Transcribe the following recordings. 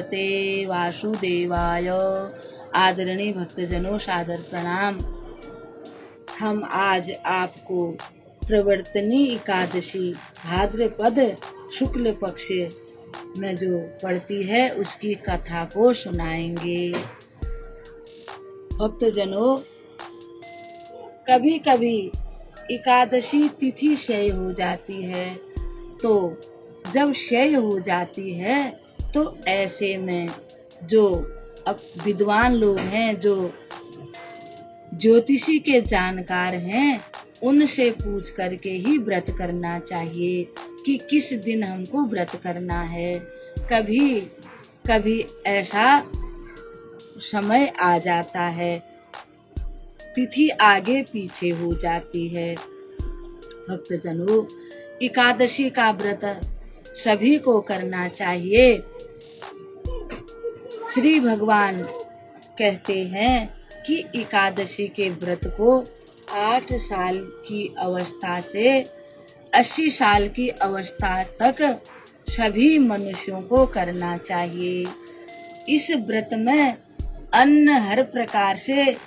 भगवते वासुदेवाय। आदरणीय भक्तजनों, सादर प्रणाम। हम आज आपको प्रवर्तनी एकादशी भाद्रपद शुक्ल पक्ष में जो पड़ती है उसकी कथा को सुनाएंगे। भक्तजनों, कभी कभी एकादशी तिथि क्षय हो जाती है, तो जब क्षय हो जाती है तो ऐसे में जो अब विद्वान लोग हैं, जो ज्योतिषी के जानकार हैं, उनसे पूछ करके ही व्रत करना चाहिए कि किस दिन हमको व्रत करना है। कभी कभी ऐसा समय आ जाता है, तिथि आगे पीछे हो जाती है। भक्तजनों, एकादशी का व्रत सभी को करना चाहिए। श्री भगवान कहते हैं कि एकादशी के व्रत को 8 साल की अवस्था से 80 साल की अवस्था तक सभी मनुष्यों को करना चाहिए। इस व्रत में अन्न हर प्रकार से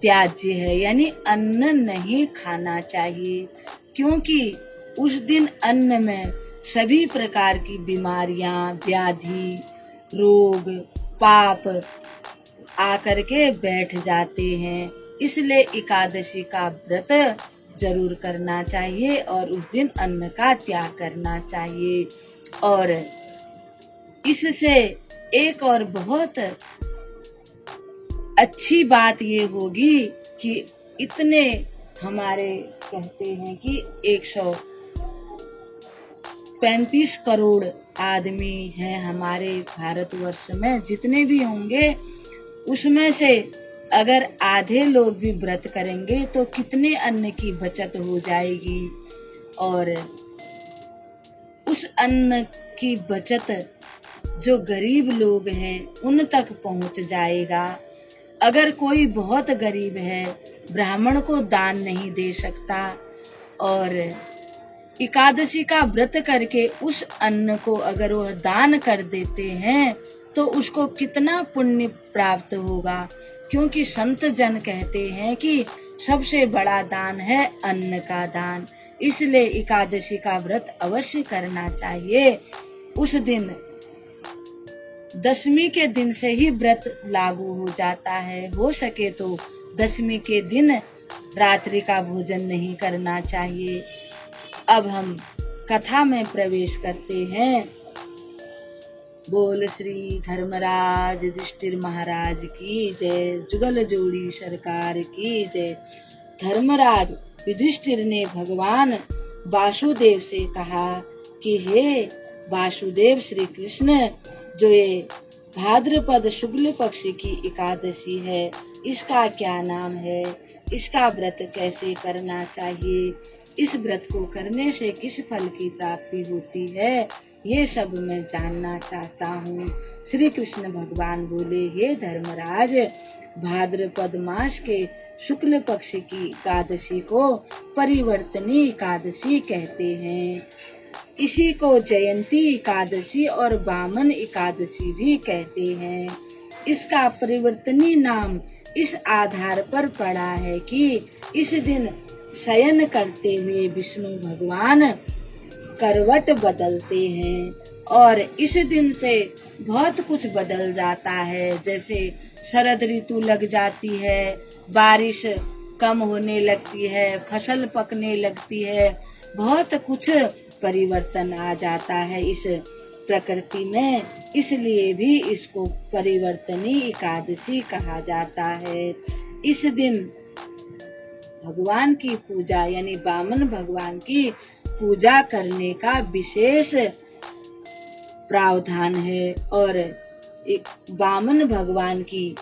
त्याज्य है, यानी अन्न नहीं खाना चाहिए, क्योंकि उस दिन अन्न में सभी प्रकार की बीमारियां, व्याधि, रोग, पाप आकर के बैठ जाते हैं। इसलिए एकादशी का व्रत जरूर करना चाहिए और उस दिन अन्न का त्याग करना चाहिए। और इससे एक और बहुत अच्छी बात ये होगी कि इतने हमारे कहते हैं कि 135 करोड़ आदमी हैं हमारे भारतवर्ष में, जितने भी होंगे उसमें से अगर आधे लोग भी व्रत करेंगे तो कितने अन्न की बचत हो जाएगी, और उस अन्न की बचत जो गरीब लोग हैं उन तक पहुंच जाएगा। अगर कोई बहुत गरीब है, ब्राह्मण को दान नहीं दे सकता, और एकादशी का व्रत करके उस अन्न को अगर वह दान कर देते हैं तो उसको कितना पुण्य प्राप्त होगा। क्योंकि संत जन कहते हैं कि सबसे बड़ा दान है अन्न का दान। इसलिए एकादशी का व्रत अवश्य करना चाहिए। उस दिन दशमी के दिन से ही व्रत लागू हो जाता है। हो सके तो दशमी के दिन रात्रि का भोजन नहीं करना चाहिए। अब हम कथा में प्रवेश करते हैं। बोल श्री धर्मराज युधिष्ठिर महाराज की जय, जुगल जोड़ी सरकार की जय। धर्मराज युधिष्ठिर ने भगवान वासुदेव से कहा कि हे वासुदेव श्री कृष्ण, जो ये भाद्रपद शुक्ल पक्ष की एकादशी है, इसका क्या नाम है, इसका व्रत कैसे करना चाहिए, इस व्रत को करने से किस फल की प्राप्ति होती है, ये सब मैं जानना चाहता हूँ। श्री कृष्ण भगवान बोले, हे धर्मराज, भाद्रपद मास के शुक्ल पक्ष की एकादशी को परिवर्तनी एकादशी कहते हैं। इसी को जयंती एकादशी और वामन एकादशी भी कहते हैं। इसका परिवर्तनी नाम इस आधार पर पड़ा है कि इस दिन शयन करते हुए विष्णु भगवान करवट बदलते हैं, और इस दिन से बहुत कुछ बदल जाता है। जैसे शरद ऋतु लग जाती है, बारिश कम होने लगती है, फसल पकने लगती है, बहुत कुछ परिवर्तन आ जाता है इस प्रकृति में। इसलिए भी इसको परिवर्तनी एकादशी कहा जाता है। इस दिन भगवान की पूजा यानी वामन भगवान की पूजा करने का विशेष प्रावधान है, और वामन भगवान की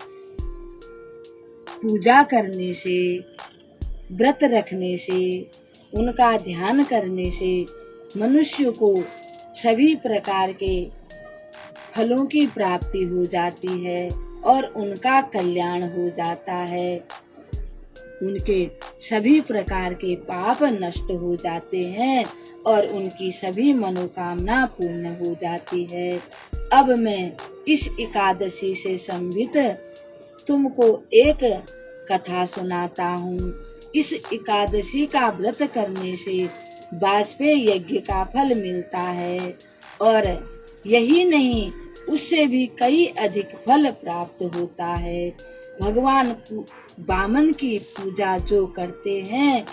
पूजा करने से, व्रत रखने से, उनका ध्यान करने से मनुष्य को सभी प्रकार के फलों की प्राप्ति हो जाती है और उनका कल्याण हो जाता है। उनके सभी प्रकार के पाप नष्ट हो जाते हैं और उनकी सभी मनोकामना पूर्ण हो जाती है। अब मैं इस एकादशी से संबंधित तुमको एक कथा सुनाता हूँ। इस एकादशी का व्रत करने से वाजपेयी यज्ञ का फल मिलता है और यही नहीं, उससे भी कई अधिक फल प्राप्त होता है। भगवान वामन की पूजा जो करते हैं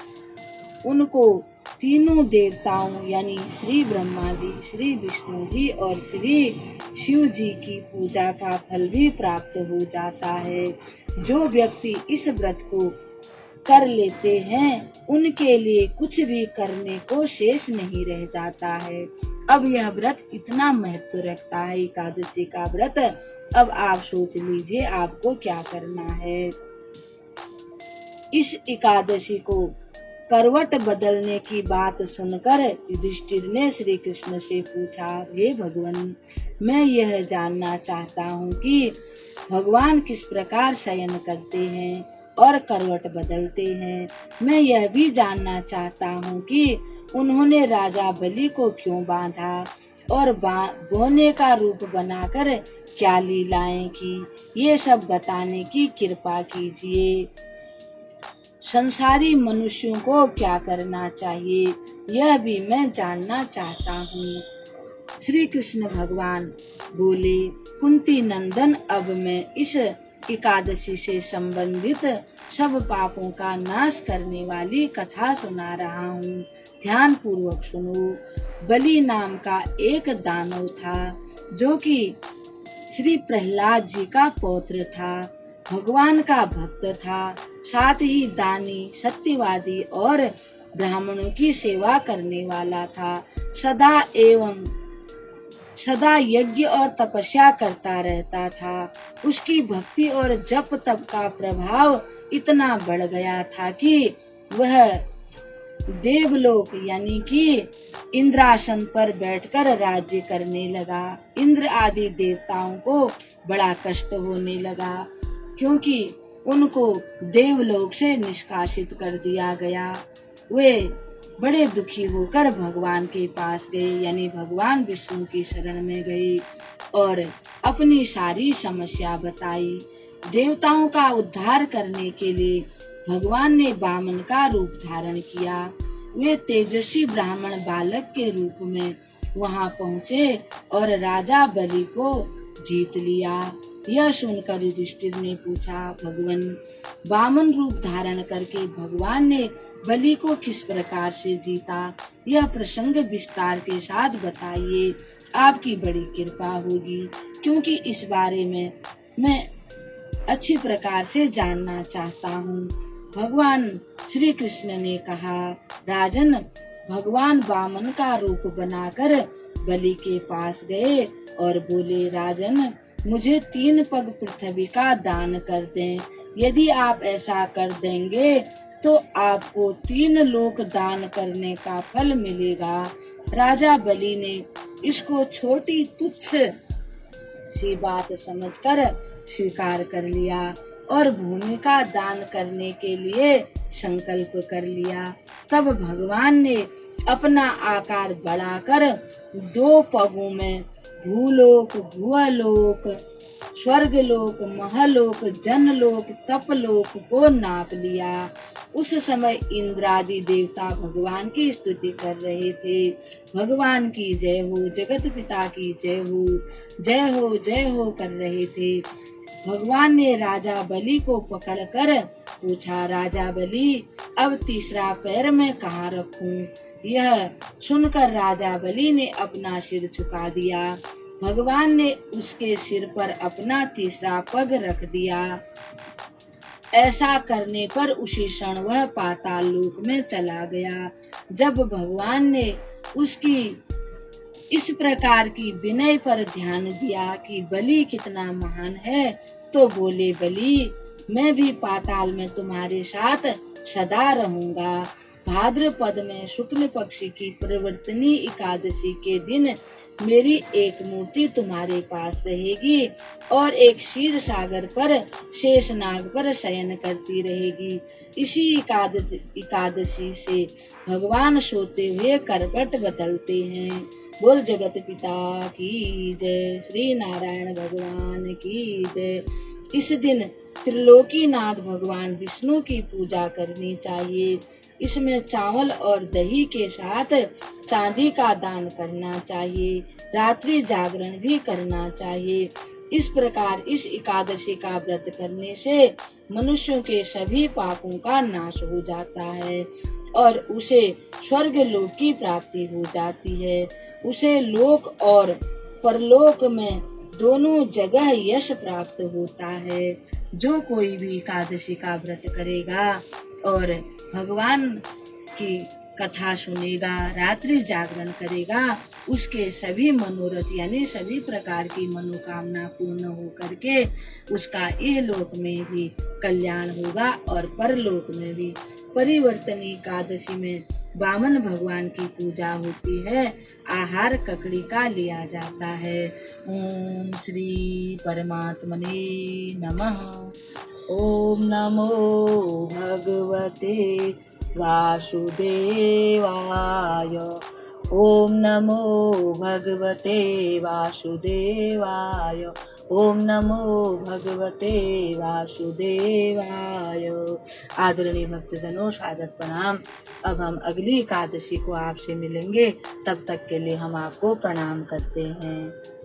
उनको तीनों देवताओं यानी श्री ब्रह्मा जी, श्री विष्णु जी और श्री शिव जी की पूजा का फल भी प्राप्त हो जाता है। जो व्यक्ति इस व्रत को कर लेते हैं उनके लिए कुछ भी करने को शेष नहीं रह जाता है। अब यह व्रत इतना महत्व रखता है, एकादशी का व्रत। अब आप सोच लीजिए आपको क्या करना है। इस एकादशी को करवट बदलने की बात सुनकर युधिष्ठिर ने श्री कृष्ण से पूछा, हे भगवान, मैं यह जानना चाहता हूँ कि भगवान किस प्रकार शयन करते हैं और करवट बदलते हैं। मैं यह भी जानना चाहता हूँ कि उन्होंने राजा बलि को क्यों बांधा और बोने का रूप बनाकर क्या लीलाएं की, ये सब बताने की कृपा कीजिए। संसारी मनुष्यों को क्या करना चाहिए, यह भी मैं जानना चाहता हूँ। श्री कृष्ण भगवान बोले, कुंती नंदन, अब मैं इस एकादशी से संबंधित सब पापों का नाश करने वाली कथा सुना रहा हूँ। ध्यान पूर्वक सुनो। बलि नाम का एक दानव था जो कि श्री प्रहलाद जी का पौत्र था। भगवान का भक्त था, साथ ही दानी, सत्यवादी और ब्राह्मणों की सेवा करने वाला था। सदा यज्ञ और तपस्या करता रहता था। उसकी भक्ति और जप तप का प्रभाव इतना बढ़ गया था कि वह देवलोक यानी कि इंद्रासन पर बैठकर राज्य करने लगा। इंद्र आदि देवताओं को बड़ा कष्ट होने लगा क्योंकि उनको देवलोक से निष्कासित कर दिया गया। वे बड़े दुखी होकर भगवान के पास गए, यानी भगवान विष्णु की शरण में गए और अपनी सारी समस्या बताई। देवताओं का उद्धार करने के लिए भगवान ने वामन का रूप धारण किया। वे तेजस्वी ब्राह्मण बालक के रूप में वहां पहुँचे और राजा बलि को जीत लिया। यह सुनकर युधिष्ठिर ने पूछा, भगवान, वामन रूप धारण करके भगवान ने बलि को किस प्रकार से जीता, यह प्रसंग विस्तार के साथ बताइए, आपकी बड़ी कृपा होगी, क्योंकि इस बारे में मैं अच्छी प्रकार से जानना चाहता हूँ। भगवान श्री कृष्ण ने कहा, राजन, भगवान वामन का रूप बनाकर बलि के पास गए और बोले, राजन, मुझे 3 पग पृथ्वी का दान कर दें। यदि आप ऐसा कर देंगे तो आपको 3 लोक दान करने का फल मिलेगा। राजा बलि ने इसको छोटी तुच्छ सी बात समझकर स्वीकार कर लिया और भूमि का दान करने के लिए संकल्प कर लिया। तब भगवान ने अपना आकार बढ़ाकर 2 पगों में भूलोक, भुवलोक, स्वर्गलोक, महलोक, जनलोक, तपलोक को नाप लिया। उस समय इंद्रादि देवता भगवान की स्तुति कर रहे थे। भगवान की जय हो, जगत पिता की जय हो, जय हो, जय हो कर रहे थे। भगवान ने राजा बलि को पकड़कर पूछा, राजा बलि, अब तीसरा पैर मैं कहाँ रखूं? यह सुनकर राजा बलि ने अपना सिर झुका दिया। भगवान ने उसके सिर पर अपना तीसरा पग रख दिया। ऐसा करने पर उसी क्षण वह पाताल लोक में चला गया। जब भगवान ने उसकी इस प्रकार की विनय पर ध्यान दिया कि बलि कितना महान है, तो बोले, बलि, मैं भी पाताल में तुम्हारे साथ सदा रहूंगा। भाद्रपद में शुक्ल पक्ष की प्रवर्तनी एकादशी के दिन मेरी एक मूर्ति तुम्हारे पास रहेगी और एक क्षीर सागर पर शेषनाग पर शयन करती रहेगी। इसी एकादशी से भगवान सोते हुए करवट बदलते हैं। बोल जगत पिता की जय, श्री नारायण भगवान की जय। इस दिन त्रिलोकीनाथ भगवान विष्णु की पूजा करनी चाहिए। इसमें चावल और दही के साथ चांदी का दान करना चाहिए। रात्रि जागरण भी करना चाहिए। इस प्रकार इस एकादशी का व्रत करने से मनुष्यों के सभी पापों का नाश हो जाता है और उसे स्वर्ग लोक की प्राप्ति हो जाती है। उसे लोक और परलोक में दोनों जगह यश प्राप्त होता है। जो कोई भी एकादशी का व्रत करेगा और भगवान की कथा सुनेगा, रात्रि जागरण करेगा, उसके सभी मनोरथ यानी सभी प्रकार की मनोकामना पूर्ण हो करके उसका इहलोक में भी कल्याण होगा और परलोक में भी। परिवर्तनी एकादशी में वामन भगवान की पूजा होती है। आहार ककड़ी का लिया जाता है। ओम श्री परमात्मने नमः। ओम नमो भगवते वासुदेवाय। ओम नमो भगवते वासुदेवाय। ओम नमो भगवते वासुदेवाय। आदरणीय भक्तजनों, सादर प्रणाम। अब हम अगली एकादशी को आपसे मिलेंगे, तब तक के लिए हम आपको प्रणाम करते हैं।